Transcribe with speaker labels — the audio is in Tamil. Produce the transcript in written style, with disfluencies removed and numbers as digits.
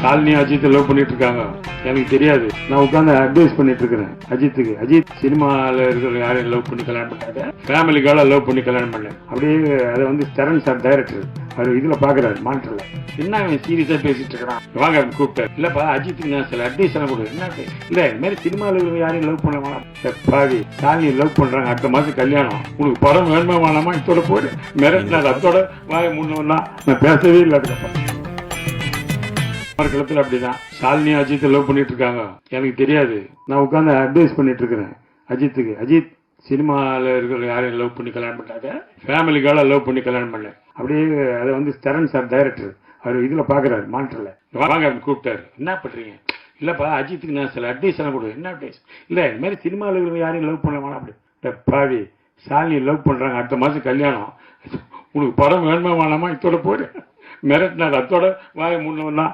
Speaker 1: ஷாலினி அஜித் லவ் பண்ணிட்டு இருக்காங்க. எனக்கு தெரியாது. நான் உட்காந்து அட்வைஸ் பண்ணிட்டு இருக்கிறேன் அஜித்துக்கு. அஜித் சினிமால இருக்கிற யாரையும் லவ் பண்ணி கல்யாணம் பண்ணாங்க, ஃபேமிலிக்கால லவ் பண்ணி கல்யாணம் பண்ணேன். அப்படியே அதை வந்து சரண் சார் டைரக்டர் அவர் இதுல பாக்குறாரு மானிட்டர்ல. என்ன அவன் சீரியஸா பேசிட்டு இருக்கிறான், வாங்க கூப்பிட்டாரு. இல்லப்பா அஜித்துக்கு நான் சில அட்வைஸ் எல்லாம் கொடு. என்ன இல்ல இந்த மாதிரி சினிமால இருக்கிற யாரையும் லவ் பண்ண வேணாம். பாவி ஷாலினி லவ் பண்றாங்க, அடுத்த மாசம் கல்யாணம், உனக்கு படம் வேணுமா வேணாமா, இதோட போடு மிரட்டினார். அதோட வாய முன்னா நான் பேசவே இல்லை. அதுக்கப்புறம் களத்துல அப்படிதான் ஷாலினி அஜித் லவ் பண்ணிட்டு இருக்காங்க. எனக்கு தெரியாது. நான் உட்காந்து அட்வைஸ் பண்ணிட்டு இருக்கிறேன் அஜித்துக்கு. அஜித் சினிமால இருக்கிற யாரையும் லவ் பண்ணி கல்யாணம் பண்ணாங்க, ஃபேமிலிக்கால லவ் பண்ணி கல்யாணம் பண்ணேன். அப்படியே அதை வந்து சரண் சார் டைரக்டர் அவர் இதுல பாக்குறாரு மானிட்டர்ல. வாங்க கூப்பிட்டாரு. என்ன பண்றீங்க? இல்லப்பா அஜித்துக்கு நான் சில அட்வைஸ் எல்லாம் கொடு. என்ன அட்வைஸ்? இல்ல இந்த மாதிரி சினிமால இருக்கிற யாரையும் லவ் பண்ண வேணாம். அப்படி பாவி ஷாலினி லவ் பண்றாங்க, அடுத்த மாசம் கல்யாணம், உனக்கு படம் வேணுமா வேணாமா, இதோட போடு மிரட்டினார். அதோட வாய முன்னா